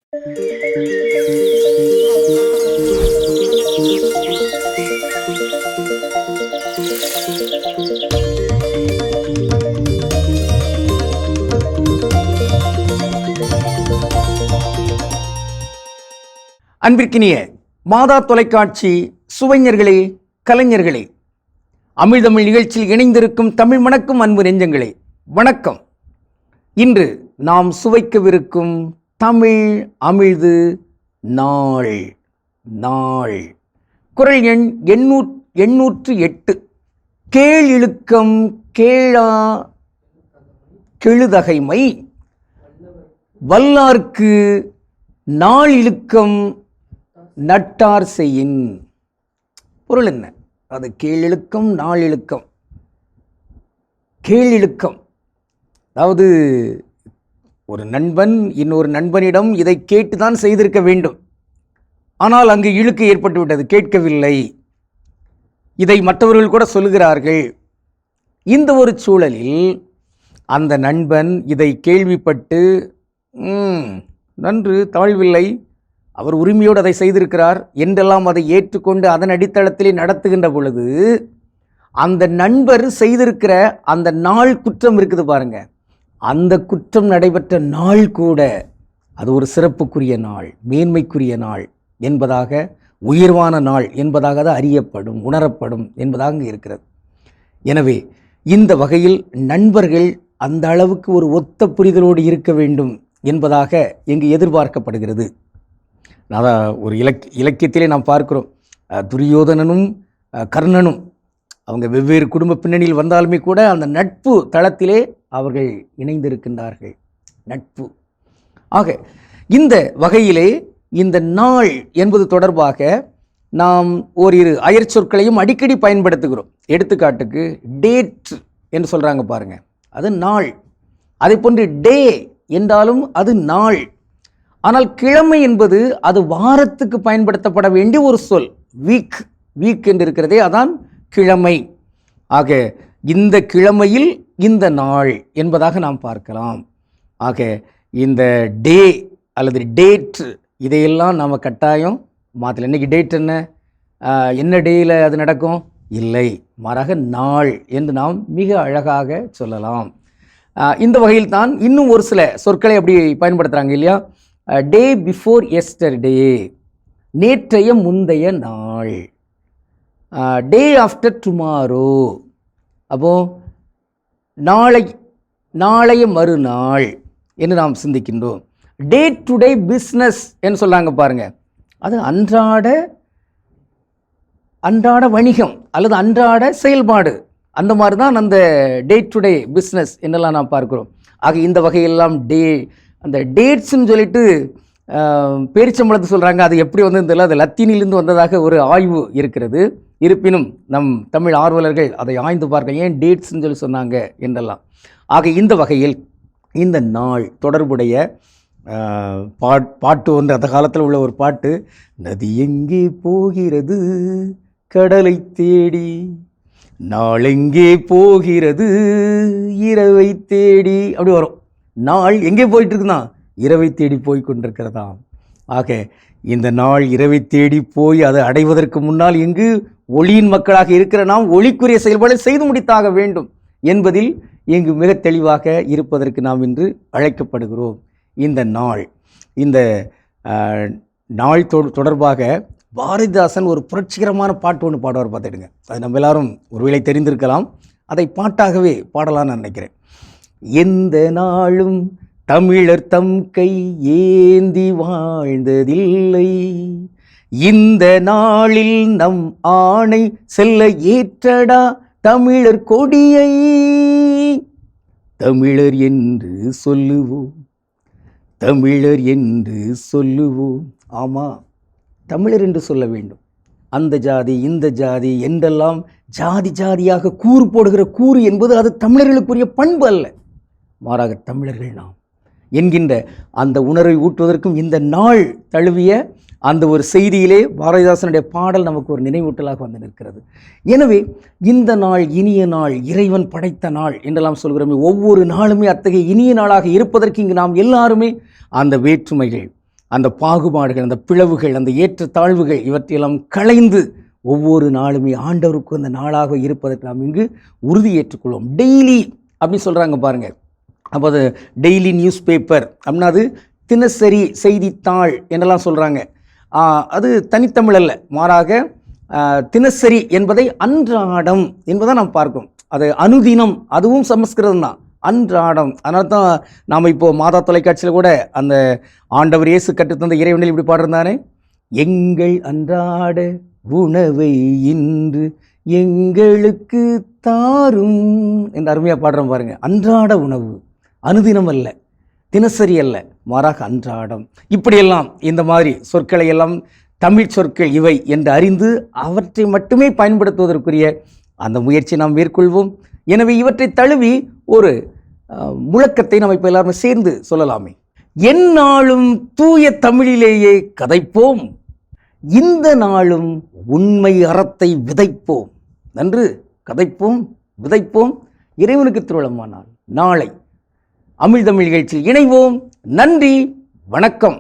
அன்பிற்கினிய மாதா தொலைக்காட்சி சுவைஞர்களே, கலைஞர்களே, அமிழ்தமிழ் நிகழ்ச்சியில் இணைந்திருக்கும் தமிழ் மணக்கும் அன்பு நெஞ்சங்களே, வணக்கம். இன்று நாம் சுவைக்கவிருக்கும் தமிழ் அமிழ்து நாள் நாள் குறள் எண் 808. கேள் இழுக்கம் கேளா கெழுதகைமை வல்லார்க்கு நாள் இழுக்கம் நட்டார் செய்யின். பொருள் என்ன? அது கேளிழுக்கம், நாள் இழுக்கம். கேளிழுக்கம் அதாவது ஒரு நண்பன் இன்னொரு நண்பனிடம் இதை கேட்டுதான் செய்திருக்க வேண்டும். ஆனால் அங்கு இழுக்கு ஏற்பட்டு விட்டது, கேட்கவில்லை. இதை மற்றவர்கள் கூட சொல்லுகிறார்கள். இந்த ஒரு சூழலில் அந்த நண்பன் இதை கேள்விப்பட்டு நன்று, தாழ்வில்லை, அவர் உரிமையோடு அதை செய்திருக்கிறார் என்றெல்லாம் அதை ஏற்றுக்கொண்டு அதன் அடித்தளத்திலே நடத்துகின்ற பொழுது அந்த நண்பர் செய்திருக்கிற அந்த நாள் குற்றம் இருக்குது பாருங்க, அந்த குற்றம் நடைபெற்ற நாள் கூட அது ஒரு சிறப்புக்குரிய நாள், மேன்மைக்குரிய நாள் என்பதாக, உயர்வான நாள் என்பதாக அது அறியப்படும், உணரப்படும் என்பதாக இருக்கிறது. எனவே இந்த வகையில் நண்பர்கள் அந்த அளவுக்கு ஒரு ஒத்த புரிதலோடு இருக்க வேண்டும் என்பதாக இங்கு எதிர்பார்க்கப்படுகிறது. அதான் ஒரு இலக்கியத்திலே நாம் பார்க்கிறோம், துரியோதனனும் கர்ணனும் அவங்க வெவ்வேறு குடும்ப பின்னணியில் வந்தாலுமே கூட அந்த நட்பு தளத்திலே அவர்கள் இணைந்திருக்கின்றார்கள். நட்பு. ஆக இந்த வகையிலே இந்த நாள் என்பது தொடர்பாக நாம் ஓரிரு அயற் சொற்களையும் அடிக்கடி பயன்படுத்துகிறோம். எடுத்துக்காட்டுக்கு டேட் என்று சொல்கிறாங்க பாருங்க, அது நாள். அதை போன்று டே என்றாலும் அது நாள். ஆனால் கிழமை என்பது அது வாரத்துக்கு பயன்படுத்தப்பட வேண்டிய ஒரு சொல். வீக், வீக் என்று இருக்கிறதே அதான் கிழமை. ஆக இந்த கிழமையில் இந்த நாள் என்பதாக நாம் பார்க்கலாம். ஆக இந்த டே அல்லது டேட் இதையெல்லாம் நாம் கட்டாயம் மாற்றல. இன்றைக்கி டேட் என்ன டேயில் அது நடக்கும்? இல்லை, மாறாக நாள் என்று நாம் மிக அழகாக சொல்லலாம். இந்த வகையில் தான் இன்னும் ஒரு சில சொற்களை அப்படி பயன்படுத்துகிறாங்க இல்லையா? டே பிஃபோர் எஸ்டர்டே, நேற்றைய முந்தைய நாள். டே ஆஃப்டர் டுமாரோ, அப்போது நாளைய மறுநாள் என்று நாம் சிந்திக்கின்றோம். டே டு டே பிஸ்னஸ் என்று சொல்கிறாங்க பாருங்க, அது அன்றாட வணிகம் அல்லது அன்றாட செயல்பாடு. அந்த மாதிரி தான் அந்த டே டு டே பிஸ்னஸ் என்னெல்லாம் நாம் பார்க்குறோம். ஆக இந்த வகையெல்லாம் அந்த டேட்ஸ்ன்னு சொல்லிட்டு பேரிச்சம்பளத்தை சொல்கிறாங்க. அது எப்படி வந்ததில்லை, அது லத்தீனிலிருந்து வந்ததாக ஒரு ஆய்வு இருக்கிறது. இருப்பினும் நம் தமிழ் ஆர்வலர்கள் அதை ஆய்ந்து பார்க்க ஏன் டேட்ஸ்ன்னு சொல்லி சொன்னாங்க என்றெல்லாம். ஆக இந்த வகையில் இந்த நாள் தொடர்புடைய பாட்டு ஒன்று, அந்த காலத்தில் உள்ள ஒரு பாட்டு, நதி எங்கே போகிறது கடலை தேடி, நாளெங்கே போகிறது இரவை தேடி, அப்படி வரும். நாள் எங்கே போயிட்டு இருக்குதான்? இரவை தேடி போய் கொண்டிருக்கிறதாம். ஆக இந்த நாள் இரவை தேடி போய் அதை அடைவதற்கு முன்னால் இங்கு ஒளியின் மக்களாக இருக்கிற நாம் ஒளிக்குரிய செயல்பாடு செய்து முடித்தாக வேண்டும் என்பதில் இங்கு மிக தெளிவாக இருப்பதற்கு நாம் இன்று அழைக்கப்படுகிறோம். இந்த நாள் தொடர்பாக பாரதிதாசன் ஒரு புரட்சிகரமான பாட்டு ஒன்று பாடுவார், பார்த்துடுங்க. அது நம்ம எல்லாரும் ஒருவேளை தெரிந்திருக்கலாம், அதை பாட்டாகவே பாடலான்னு நினைக்கிறேன். எந்த நாளும் தமிழர் தம் கை ஏந்தி வாழ்ந்ததில்லை, இந்த நாளில் நம் ஆணை செல்ல ஏற்றடா தமிழர் கொடியை, தமிழர் என்று சொல்லுவோம், தமிழர் என்று சொல்லுவோம். ஆமாம், தமிழர் என்று சொல்ல வேண்டும். அந்த ஜாதி இந்த ஜாதி என்றெல்லாம் ஜாதி ஜாதியாக கூறு போடுகிற கூறு என்பது அது தமிழர்களுக்குரிய பண்பு அல்ல. மாறாக தமிழர்கள் நாம் என்கின்ற அந்த உணர்வை ஊட்டுவதற்கும் இந்த நாள் தழுவிய அந்த ஒரு செய்தியிலே பாரதிதாசனுடைய பாடல் நமக்கு ஒரு நினைவூட்டலாக வந்து நிற்கிறது. எனவே இந்த நாள் இனிய நாள், இறைவன் படைத்த நாள் என்றெல்லாம் சொல்கிறோமே, ஒவ்வொரு நாளுமே அத்தகைய இனிய நாளாக இருப்பதற்கு இங்கு நாம் எல்லாருமே அந்த வேற்றுமைகள், அந்த பாகுபாடுகள், அந்த பிளவுகள், அந்த ஏற்றத்தாழ்வுகள் இவற்றையெல்லாம் களைந்து ஒவ்வொரு நாளுமே ஆண்டவருக்கு அந்த நாளாக இருப்பதற்கு நாம் இங்கு உறுதி ஏற்றுக்கொள்வோம். டெய்லி அப்படின்னு சொல்கிறாங்க பாருங்கள். அப்போ அது டெய்லி நியூஸ் பேப்பர் அப்படின்னா அது தினசரி செய்தித்தாள் என்றெல்லாம் சொல்கிறாங்க. அது தனித்தமிழ் அல்ல, மாறாக தினசரி என்பதை அன்றாடம் என்பதை நாம் பார்க்கிறோம். அது அனுதினம், அதுவும் சமஸ்கிருதம் தான், அன்றாடம். அதனால தான் நாம் இப்போது மாதா தொலைக்காட்சியில் கூட அந்த ஆண்டவர் இயேசு கற்றுத்தந்த இறைவனில் இப்படி பாடுறானே, எங்கள் அன்றாட உணவை இன்று எங்களுக்கு தாரும் என்று அருமையாக பாடுறோம் பாருங்க. அன்றாட உணவு, அனுதினம் அல்ல, தினசரி அல்ல, மாறாக அன்றாடம். இப்படியெல்லாம் இந்த மாதிரி சொற்களை எல்லாம் தமிழ் சொற்கள் இவை என்று அறிந்து அவற்றை மட்டுமே பயன்படுத்துவதற்குரிய அந்த முயற்சி நாம் மேற்கொள்வோம். எனவே இவற்றை தழுவி ஒரு முழக்கத்தை நம்ம இப்போ எல்லாருமே சேர்ந்து சொல்லலாமே. எந்நாளும் தூய தமிழிலேயே கதைப்போம், இந்த நாளும் உண்மை அறத்தை விதைப்போம். நன்று, கதைப்போம், விதைப்போம். இறைவனுக்கு திருவிழமானால் நாளை அமிழ்தமிழ் நிகழ்ச்சியில் இணைவோம். நன்றி, வணக்கம்.